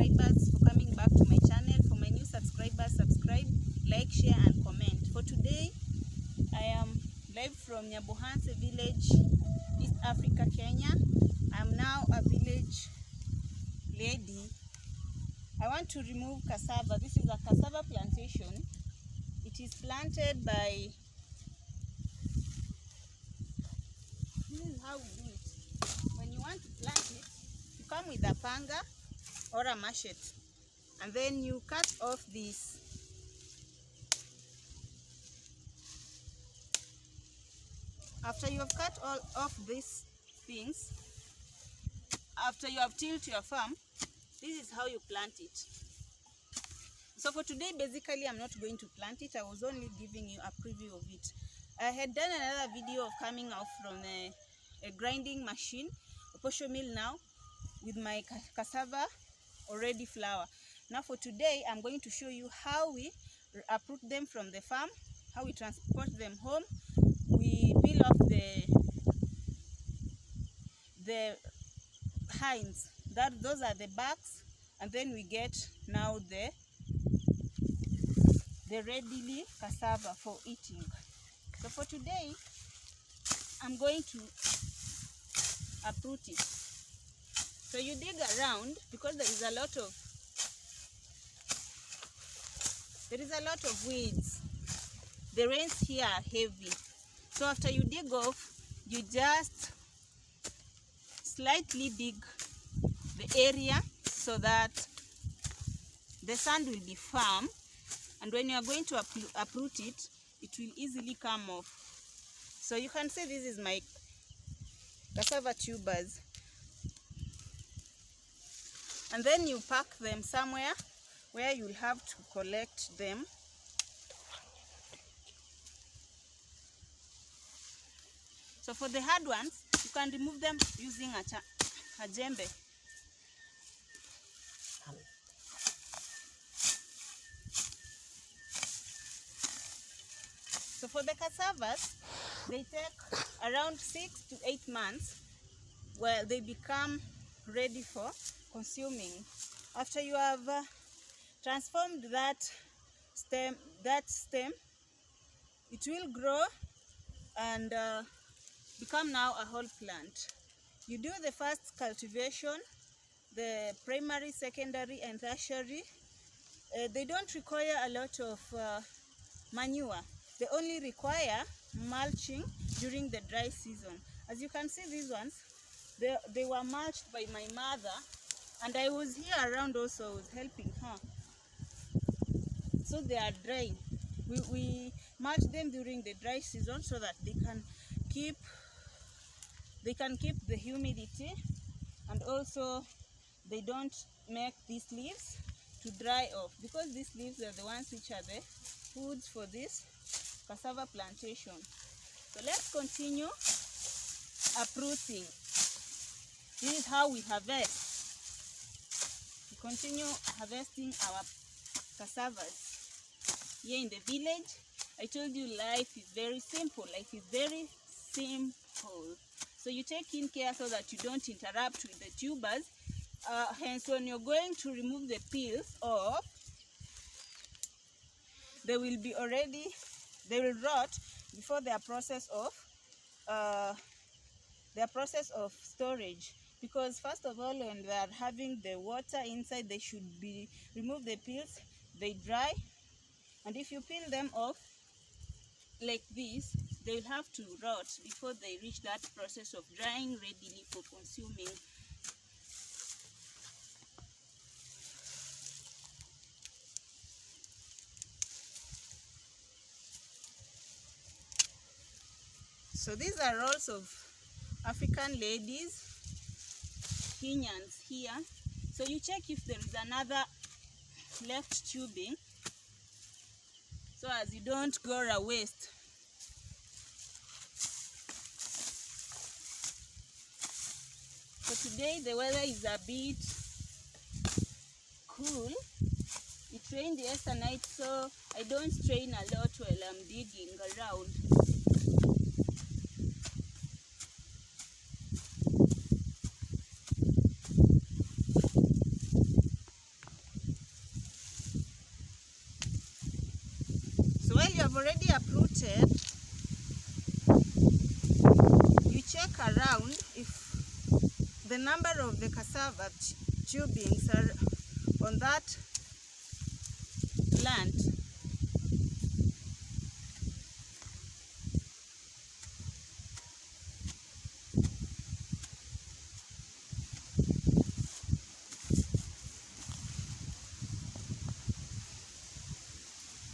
subscribers for coming back to my channel. For my new subscribers, subscribe, like, share and comment. For today, I am live from Nyabuhanse village, East Africa, Kenya. I am now a village lady. I want to remove cassava. This is a cassava plantation. It is planted by, this is how we do it. When you want to plant it, you come with a panga or a machete, and then you cut off this. After you have cut all off these things, after you have tilled your farm, this is how you plant it. So for today, basically, I'm not going to plant it. I was only giving you a preview of it. I had done another video of coming off from a grinding machine, a posho mill now, with my cassava already flour. Now for today, I'm going to show you how we uproot them from the farm, how we transport them home. We peel off the hinds, those are the backs, and then we get now the readily cassava for eating. So for today, I'm going to uproot it. So you dig around because there is a lot of weeds. The rains here are heavy. So after you dig off, you just slightly dig the area so that the sand will be firm, and when you are going to uproot it, it will easily come off. So you can see this is my cassava tubers, and then you pack them somewhere where you'll have to collect them. So for the hard ones, you can remove them using a jembe. So for the cassavas, they take around 6 to 8 months where they become ready for consuming. After you have transformed that stem, it will grow and become now a whole plant. You do the first cultivation, the primary, secondary and tertiary. They don't require a lot of manure. They only require mulching during the dry season. As you can see, these ones, they were mulched by my mother, and I was here around also. I was helping her. So they are dry. We mulch them during the dry season so that they can keep the humidity, and also they don't make these leaves to dry off, because these leaves are the ones which are the foods for this cassava plantation. So let's continue uprooting. This is how we harvest. We continue harvesting our cassavas here in the village. I told you life is very simple. Life is very simple. So you take in care so that you don't interrupt with the tubers. Hence, when you're going to remove the peels off, they will rot before their process of storage. Because first of all, when they are having the water inside, they should be remove the peels. They dry, and if you peel them off like this, they will have to rot before they reach that process of drying readily for consuming. So these are rolls of African ladies, Kenyans here. So you check if there is another left tubing, so as you don't go a waste. So today the weather is a bit cool. It rained yesterday night, so I don't strain a lot while I'm digging around. the number of the cassava tubings are on that plant.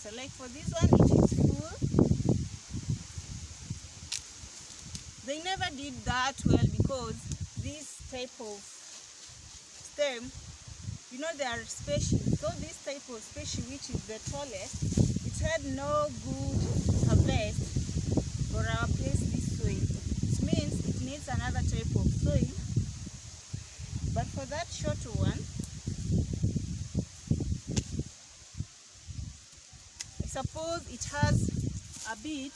So like for this one, it is full. They never did that well because this type of stem, you know, they are species. So this type of species, which is the tallest, it had no good harvest for our place this soil. It means it needs another type of soil. But for that short one, I suppose it has a bit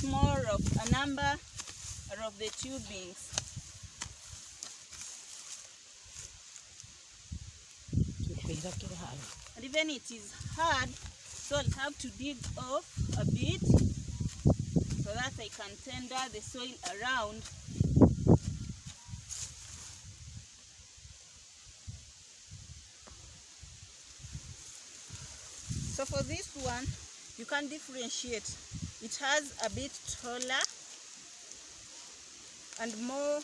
more of a number of the tubings. And even it is hard, so I'll have to dig off a bit so that I can tender the soil around. So for this one, you can differentiate. It has a bit taller and more,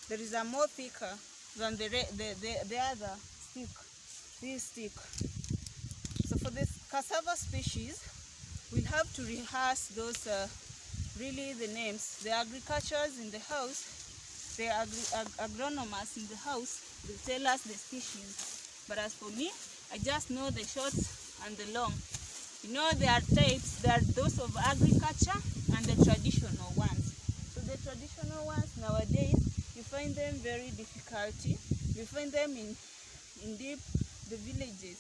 there is a more thicker than the other stick, this stick. So for this cassava species, we'll have to rehearse those really the names. The agriculturists in the house, the agronomers in the house will tell us the species. But as for me, I just know the short and the long. You know, there are types. There are those of agriculture and the traditional ones. So the traditional ones nowadays, you find them very difficult. You find them in deep the villages,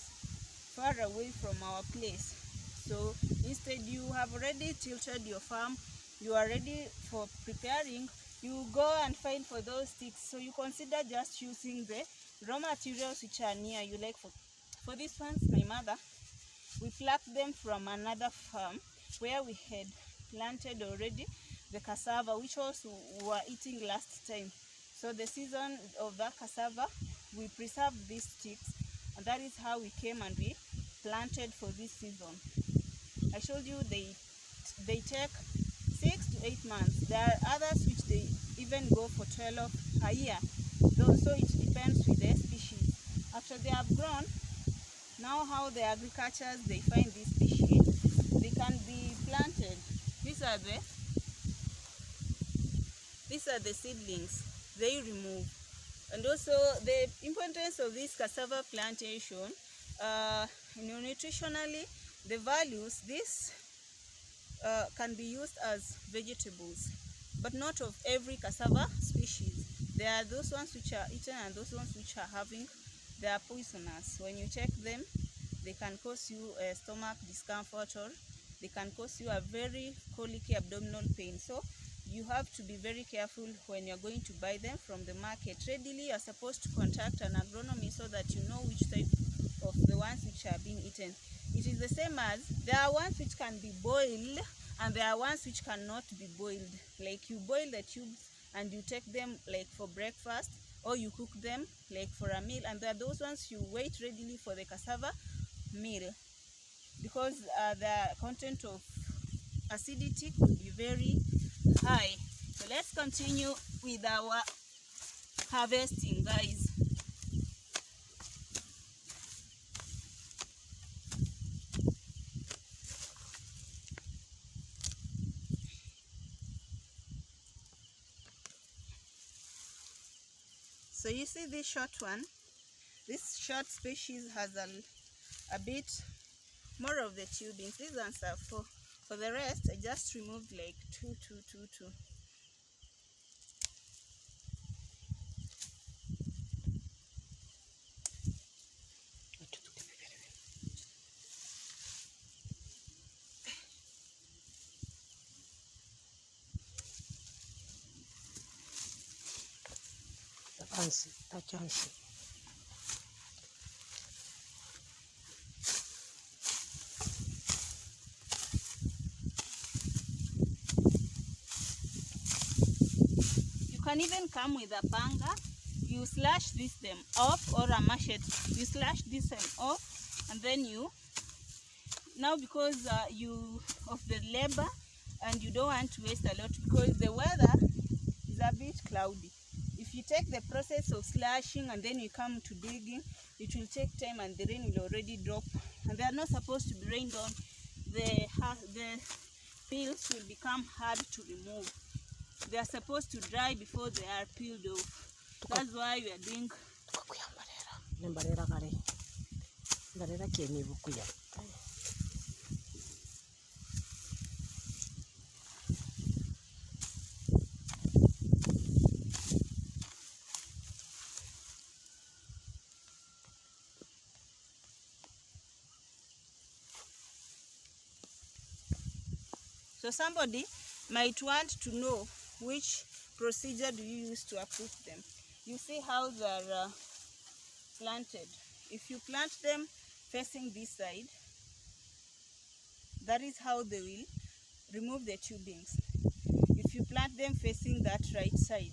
far away from our place. So instead, you have already tilted your farm, you are ready for preparing, you go and find for those sticks. So you consider just using the raw materials which are near you. Like for these ones, my mother, we plucked them from another farm where we had planted already the cassava, which also we were eating last time. So the season of that cassava, we preserved these sticks, and that is how we came and we planted for this season. I showed you they take 6 to 8 months. There are others which they even go for 12 a year. So it depends with the species. After they have grown, now how the agriculturists, they find this species, they can be planted. These are the seedlings they remove. And also the importance of this cassava plantation, nutritionally, the values, this can be used as vegetables, but not of every cassava species. There are those ones which are eaten and those ones which are they are poisonous. When you check them, they can cause you a stomach discomfort, or they can cause you a very colicky abdominal pain. So you have to be very careful when you're going to buy them from the market. Readily, you're supposed to contact an agronomist so that you know which type of the ones which are being eaten. It is the same as there are ones which can be boiled and there are ones which cannot be boiled. Like you boil the tubes and you take them like for breakfast, or you cook them like for a meal, and there are those ones you wait readily for the cassava meal, because the content of acidity could be very high. So let's continue with our harvesting, guys. So you see this short one, this short species has a bit more of the tubings. These ones are for the rest, I just removed like two. can even come with a panga. You slash them off, or a machete. You slash this off, and then you, now because you of the labor, and you don't want to waste a lot because the weather is a bit cloudy. If you take the process of slashing and then you come to digging, it will take time and the rain will already drop, and they are not supposed to be rained on. The peels will become hard to remove. They are supposed to dry before they are peeled off. That's why we are doing. So somebody might want to know which procedure do you use to uproot them. You see how they are planted. If you plant them facing this side, that is how they will remove the tubings. If you plant them facing that right side,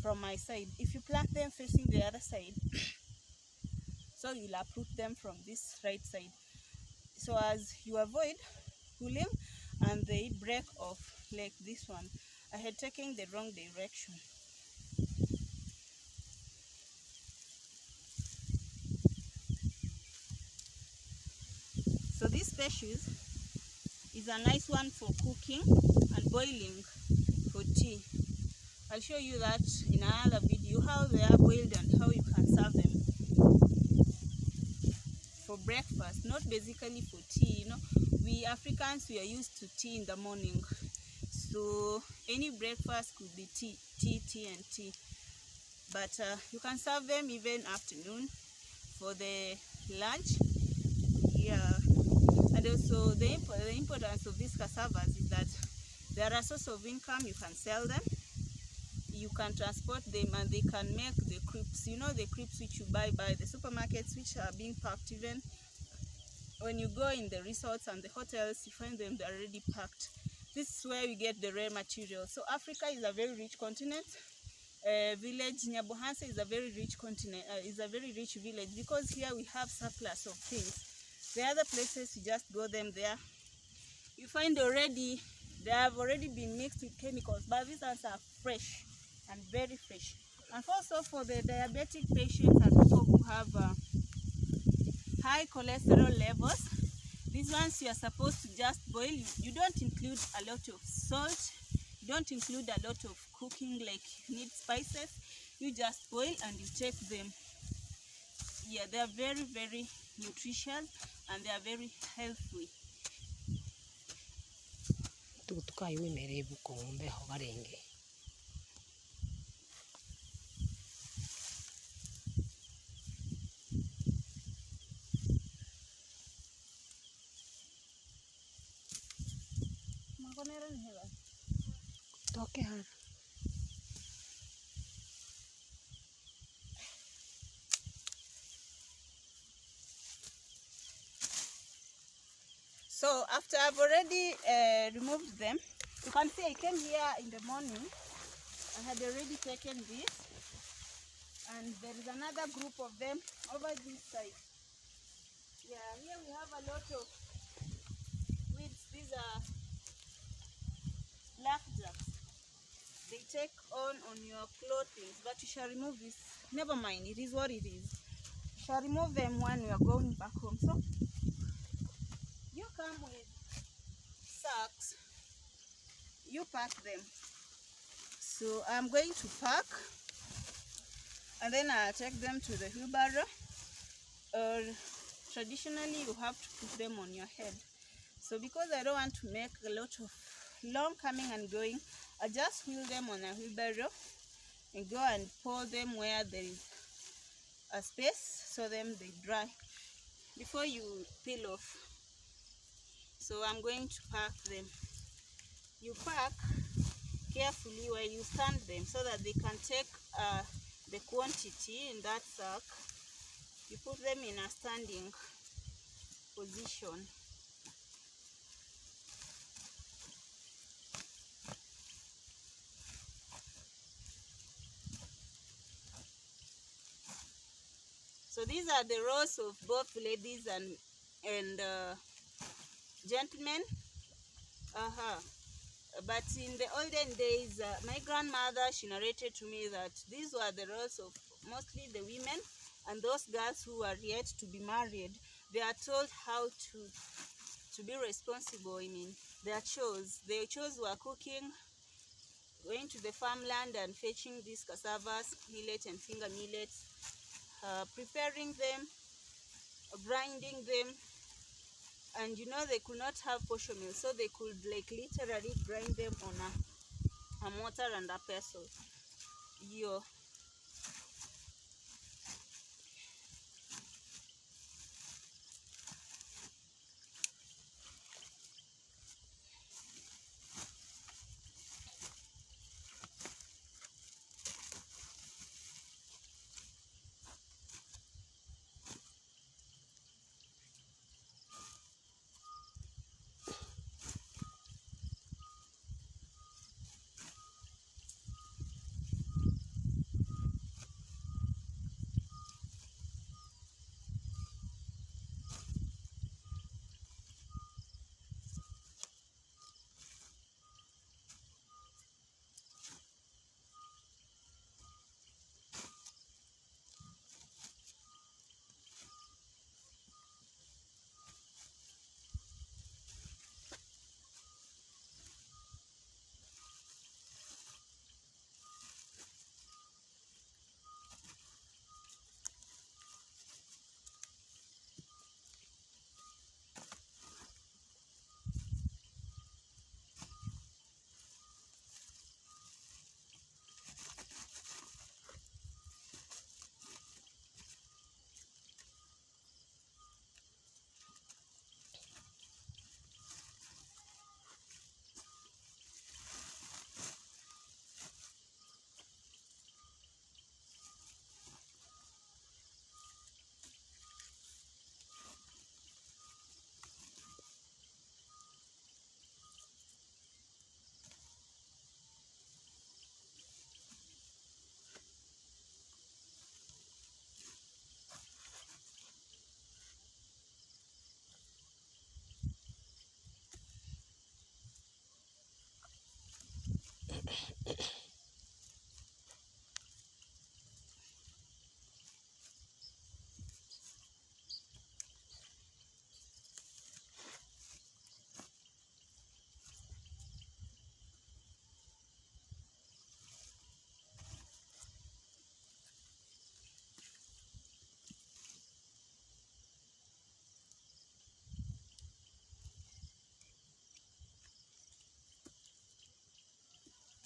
from my side, if you plant them facing the other side, so you'll uproot them from this right side, so as you avoid pulling and they break off like this one. I had taken the wrong direction. So this species is a nice one for cooking and boiling for tea. I'll show you that in another video, how they are boiled and how you can serve them for breakfast, not basically for tea. You know, we Africans, we are used to tea in the morning, so any breakfast could be tea, and tea. But you can serve them even afternoon for the lunch. Yeah, and also the importance of these cassavas is that they are a source of income. You can sell them, you can transport them, and they can make the crisps. You know, the crisps which you buy by the supermarkets, which are being packed. Even when you go in the resorts and the hotels, you find them, they're already packed. This is where we get the rare materials. So Africa is a very rich continent. Village Nyabohansa is a very rich continent, is a very rich village, because here we have surplus of things. The other places you just go them there, you find already they have already been mixed with chemicals, but these ones are fresh and very fresh. And also for the diabetic patients and people who have high cholesterol levels, these ones you are supposed to just boil. You don't include a lot of salt, you don't include a lot of cooking, like you need spices. You just boil and you take them. Yeah, they are very, very nutritious and they are very healthy. So after I've already removed them, you can see I came here in the morning. I had already taken this, and there is another group of them over this side. Yeah, here we have a lot of weeds. These are blackjacks. They take on your clothing, but you shall remove this. Never mind, it is what it is. You shall remove them when we are going back home. So you come with sacks, you pack them. So I'm going to pack, and then I'll take them to the wheelbarrow, or traditionally you have to put them on your head. So because I don't want to make a lot of long coming and going, I just wheel them on a wheelbarrow and go and pour them where there is a space, so then they dry before you peel off. So I'm going to pack them. You pack carefully where you stand them, so that they can take the quantity in that sack. You put them in a standing position. So these are the roles of both ladies and gentlemen. But in the olden days, my grandmother, she narrated to me that these were the roles of mostly the women, and those girls who are yet to be married, they are told how to be responsible. I mean, their chores were cooking, going to the farmland and fetching these cassavas, millet and finger millets, preparing them, grinding them. And you know, they could not have portion meal, so they could like literally grind them on a mortar and a pestle. Yo.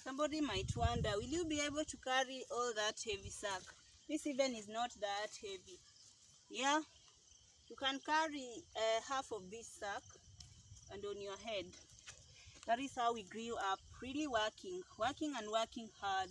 Somebody might wonder, will you be able to carry all that heavy sack? This even is not that heavy. Yeah, you can carry half of this sack and on your head. That is how we grew up, really working and working hard.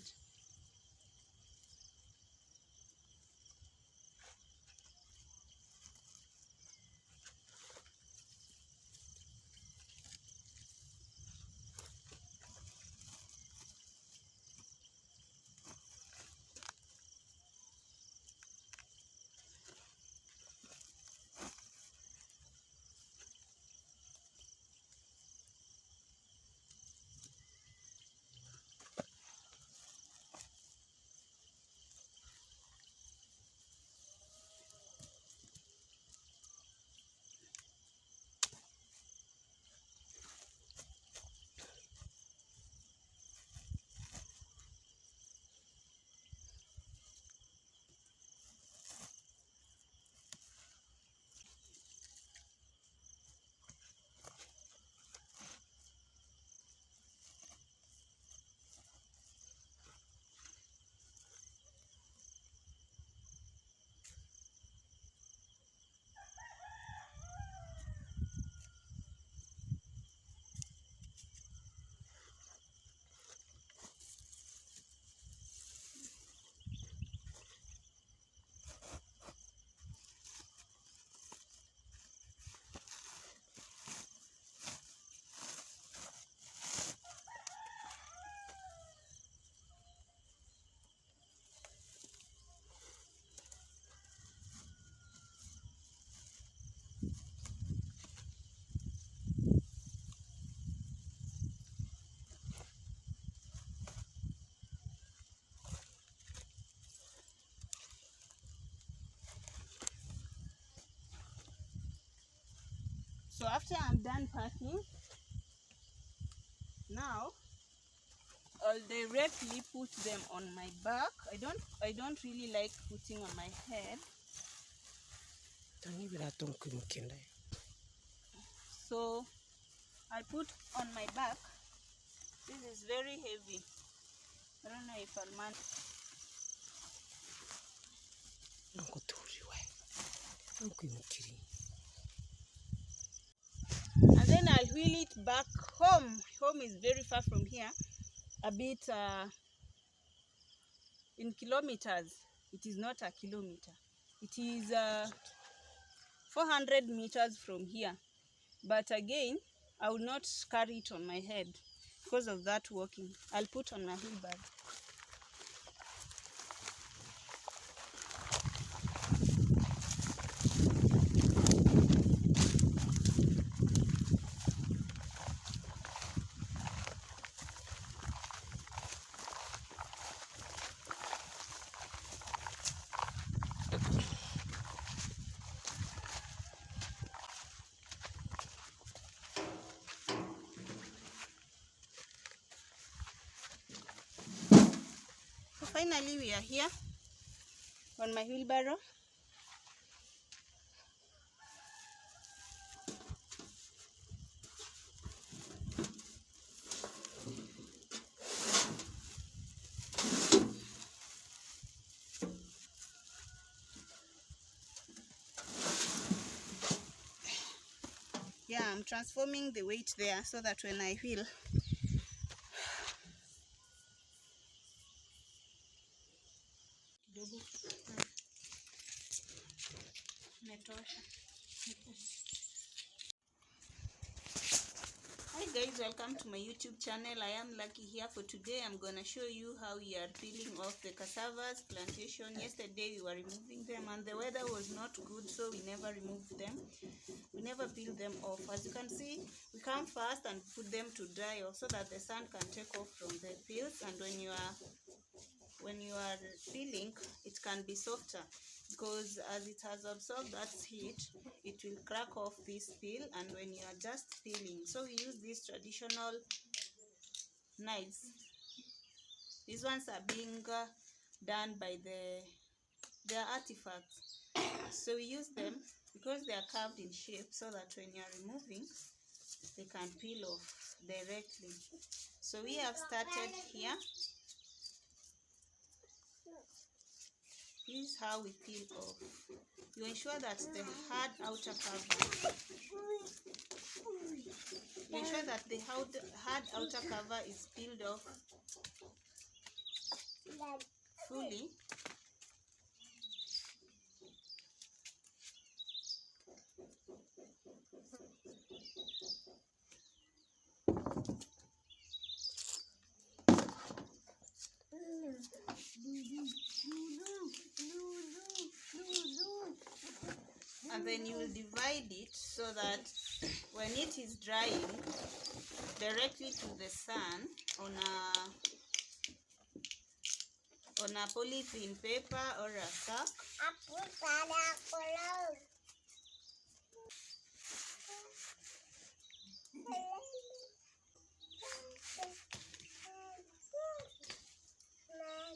So after I'm done packing, now I'll directly put them on my back. I don't really like putting on my head. So I put on my back. This is very heavy. I don't know if I'll manage. And then I'll wheel it back home. Home is very far from here, a bit in kilometers. It is not a kilometer. It is 400 meters from here. But again, I will not carry it on my head because of that walking. I'll put on my wheelbarrow. Finally, we are here on my wheelbarrow. Yeah, I'm transforming the weight there so that when I wheel, Hi guys, welcome to my YouTube channel. I am Lucky here. For today I'm gonna show you how we are peeling off the cassavas plantation. Yesterday we were removing them and the weather was not good, so we never removed them. We never peeled them off. As you can see, we come first and put them to dry off so that the sun can take off from the peels, and when you are peeling, it can be softer because as it has absorbed that heat, it will crack off this peel. And when you are just peeling, so we use these traditional knives. These ones are being done by they are artifacts, so we use them because they are carved in shape so that when you are removing, they can peel off directly. So we have started here. This is how we peel off. You ensure that the hard outer cover, is peeled off fully. And then you will divide it so that when it is drying directly to the sun on a polythene paper or a sack,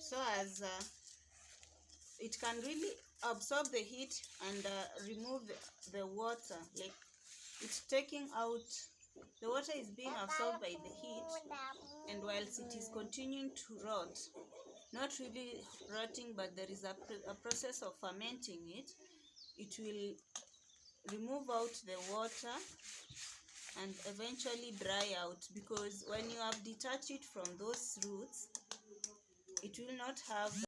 so as it can really absorb the heat and remove the water. Like it's taking out, the water is being absorbed by the heat, and whilst it is continuing to rot, not really rotting, but there is a process of fermenting it, it will remove out the water and eventually dry out, because when you have detached it from those roots, it will not have